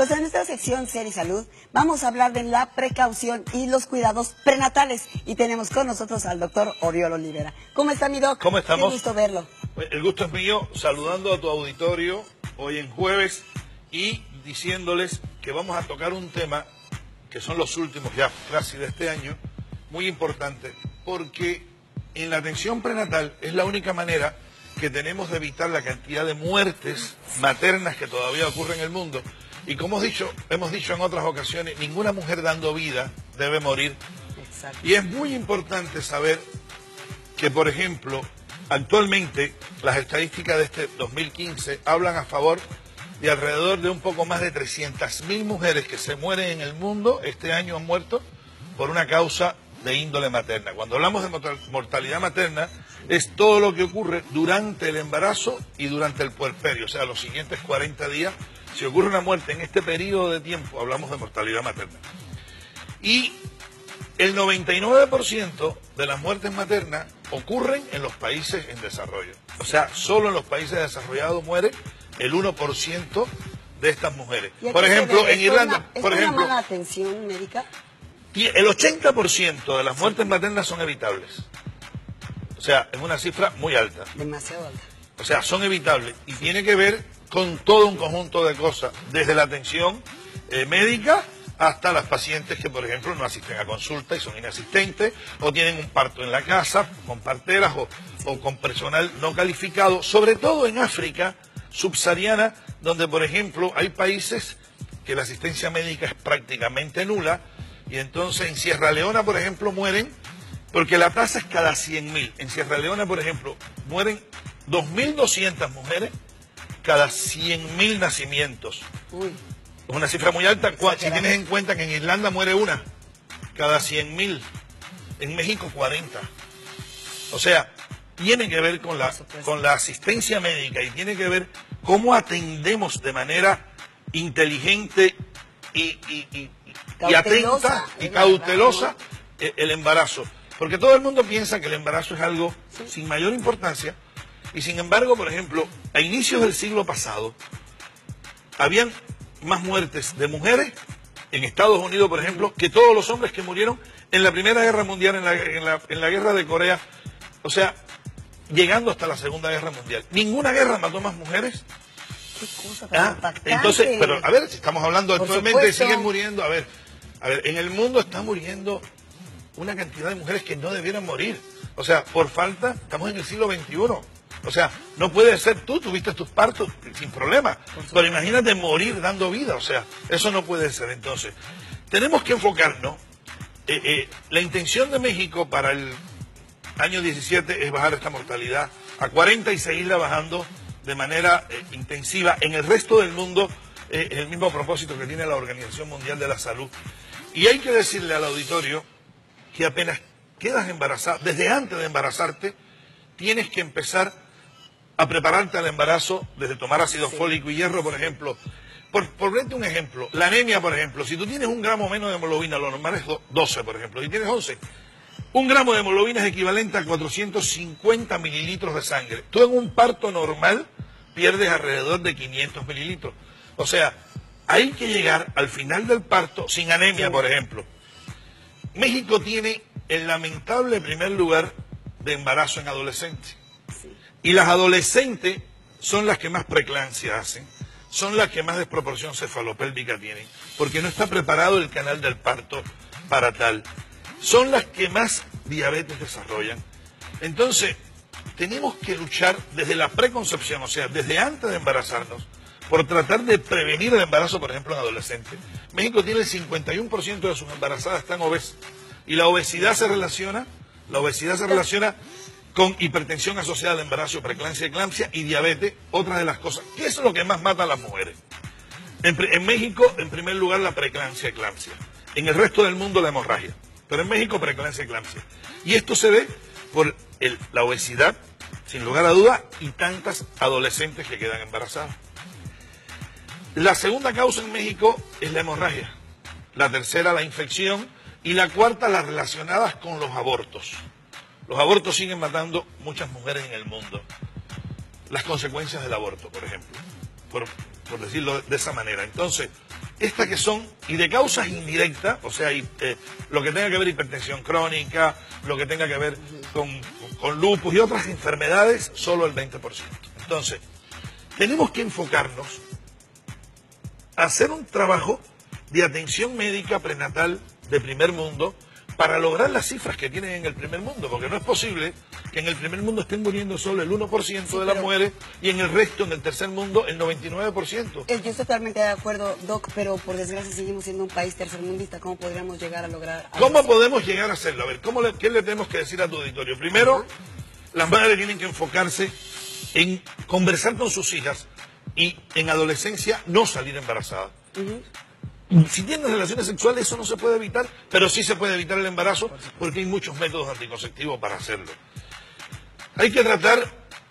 Pues en esta sección Ser y Salud vamos a hablar de la precaución y los cuidados prenatales y tenemos con nosotros al doctor Oriol Olivera. ¿Cómo está mi doc? ¿Cómo estamos? Qué gusto verlo. El gusto es mío, saludando a tu auditorio hoy en jueves y diciéndoles que vamos a tocar un tema que son los últimos ya casi de este año, muy importante, porque en la atención prenatal es la única manera que tenemos de evitar la cantidad de muertes maternas que todavía ocurre en el mundo. Y como hemos dicho en otras ocasiones, ninguna mujer dando vida debe morir. Exacto. Y es muy importante saber que, por ejemplo, actualmente las estadísticas de este 2015 hablan a favor de alrededor de un poco más de 300.000 mujeres que se mueren en el mundo, este año han muerto, por una causa de índole materna. Cuando hablamos de mortalidad materna, es todo lo que ocurre durante el embarazo y durante el puerperio, o sea, los siguientes 40 días. Si ocurre una muerte en este periodo de tiempo, hablamos de mortalidad materna. Y el 99% de las muertes maternas ocurren en los países en desarrollo. O sea, solo en los países desarrollados muere el 1% de estas mujeres. Por ejemplo, en Irlanda, por ejemplo, ¿es una mala atención médica? el 80% de las muertes maternas son evitables. O sea, es una cifra muy alta. Demasiado alta. O sea, son evitables y tiene que ver con todo un conjunto de cosas, desde la atención médica hasta las pacientes que, por ejemplo, no asisten a consulta y son inasistentes, o tienen un parto en la casa, con parteras o con personal no calificado, sobre todo en África subsahariana, donde, por ejemplo, hay países que la asistencia médica es prácticamente nula, y entonces en Sierra Leona, por ejemplo, mueren, porque la tasa es cada 100.000. En Sierra Leona, por ejemplo, mueren 2.200 mujeres cada 100.000 nacimientos. Uy. Es una cifra muy alta si tienes en cuenta que en Irlanda muere una cada 100.000, en México 40. O sea, tiene que ver con la asistencia médica y tiene que ver cómo atendemos de manera inteligente y atenta y cautelosa el embarazo. Porque todo el mundo piensa que el embarazo es algo sin mayor importancia y sin embargo, por ejemplo, a inicios del siglo pasado habían más muertes de mujeres en Estados Unidos, por ejemplo, que todos los hombres que murieron en la Primera Guerra Mundial, en la Guerra de Corea, o sea, llegando hasta la Segunda Guerra Mundial. Ninguna guerra mató más mujeres. Qué cosa tan impactante. Entonces, pero a ver, si estamos hablando Por actualmente, supuesto. siguen muriendo, a ver, en el mundo está muriendo una cantidad de mujeres que no debieran morir. O sea, por falta, estamos en el siglo XXI. O sea, no puede ser tú tuviste tus partos sin problema. Pero imagínate morir dando vida, o sea, eso no puede ser. Entonces, tenemos que enfocarnos. La intención de México para el año 17 es bajar esta mortalidad a 40 y seguirla bajando de manera intensiva. En el resto del mundo es el mismo propósito que tiene la Organización Mundial de la Salud. Y hay que decirle al auditorio que apenas quedas embarazada, desde antes de embarazarte, tienes que empezar a prepararte al embarazo, desde tomar ácido fólico y hierro, por ejemplo. Por ponerte un ejemplo, la anemia, por ejemplo, si tú tienes 1 gramo menos de hemoglobina, lo normal es 12, por ejemplo, y tienes 11, 1 gramo de hemoglobina es equivalente a 450 mililitros de sangre. Tú en un parto normal pierdes alrededor de 500 mililitros. O sea, hay que llegar al final del parto sin anemia, por ejemplo. México tiene el lamentable primer lugar de embarazo en adolescentes. Y las adolescentes son las que más preeclampsia hacen, son las que más desproporción cefalopélvica tienen, porque no está preparado el canal del parto para tal. Son las que más diabetes desarrollan. Entonces, tenemos que luchar desde la preconcepción, o sea, desde antes de embarazarnos, por tratar de prevenir el embarazo, por ejemplo, en adolescentes. México tiene el 51% de sus embarazadas están obesas. Y la obesidad se relaciona con hipertensión asociada al embarazo, preeclampsia, eclampsia y diabetes, otra de las cosas. ¿Qué es lo que más mata a las mujeres? En México, en primer lugar, la preeclampsia, eclampsia. En el resto del mundo, la hemorragia. Pero en México, preeclampsia, eclampsia. Y esto se ve por la obesidad, sin lugar a duda, y tantas adolescentes que quedan embarazadas. La segunda causa en México es la hemorragia. La tercera, la infección. Y la cuarta, las relacionadas con los abortos. Los abortos siguen matando muchas mujeres en el mundo. Las consecuencias del aborto, por ejemplo. por decirlo de esa manera. Entonces, estas que son, y de causas indirectas, o sea, lo que tenga que ver hipertensión crónica, lo que tenga que ver con lupus y otras enfermedades, solo el 20%. Entonces, tenemos que enfocarnos a hacer un trabajo de atención médica prenatal de primer mundo para lograr las cifras que tienen en el primer mundo, porque no es posible que en el primer mundo estén muriendo solo el 1% de las mujeres y en el resto, en el tercer mundo, el 99%. Yo estoy totalmente de acuerdo, Doc, pero por desgracia seguimos siendo un país tercermundista. ¿Cómo podríamos llegar a lograr algo? ¿Cómo podemos llegar a hacerlo? A ver, ¿qué le tenemos que decir a tu auditorio? Primero, las madres tienen que enfocarse en conversar con sus hijas y en adolescencia no salir embarazadas. Si tienes relaciones sexuales, eso no se puede evitar, pero sí se puede evitar el embarazo porque hay muchos métodos anticonceptivos para hacerlo. Hay que tratar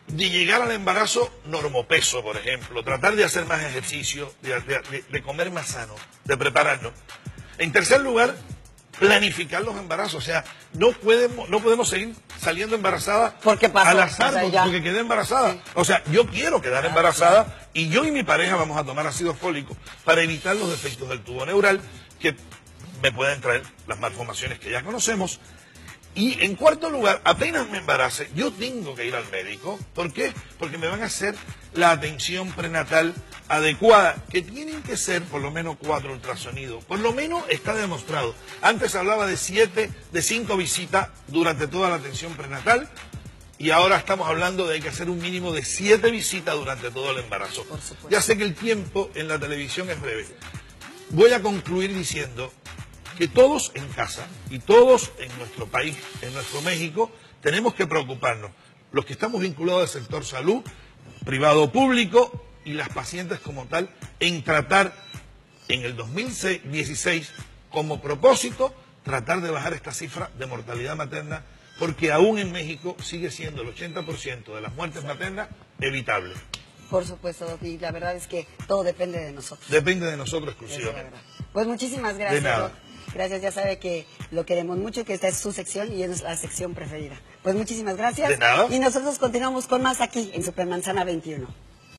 de llegar al embarazo normopeso, por ejemplo, tratar de hacer más ejercicio, de comer más sano, de prepararnos. En tercer lugar, planificar los embarazos, o sea, no podemos seguir saliendo embarazadas al azar porque quedé embarazada. Sí. O sea, yo quiero quedar embarazada y yo y mi pareja vamos a tomar ácido fólico para evitar los defectos del tubo neural que me pueden traer las malformaciones que ya conocemos. Y en cuarto lugar, apenas me embarace, yo tengo que ir al médico. ¿Por qué? Porque me van a hacer la atención prenatal adecuada, que tienen que ser por lo menos 4 ultrasonidos. Por lo menos está demostrado. Antes hablaba de 5 visitas durante toda la atención prenatal y ahora estamos hablando de que hay que hacer un mínimo de 7 visitas durante todo el embarazo. Ya sé que el tiempo en la televisión es breve. Voy a concluir diciendo que todos en casa y todos en nuestro país, en nuestro México, tenemos que preocuparnos. Los que estamos vinculados al sector salud, privado o público, y las pacientes como tal, en tratar en el 2016 como propósito, tratar de bajar esta cifra de mortalidad materna, porque aún en México sigue siendo el 80% de las muertes maternas evitable. Por supuesto, Doc, y la verdad es que todo depende de nosotros. Depende de nosotros exclusivamente. Pues muchísimas gracias, de nada. Doc. Gracias, ya sabe que lo queremos mucho y que esta es su sección y es la sección preferida. Pues muchísimas gracias. De nada. Y nosotros continuamos con más aquí en Supermanzana 21.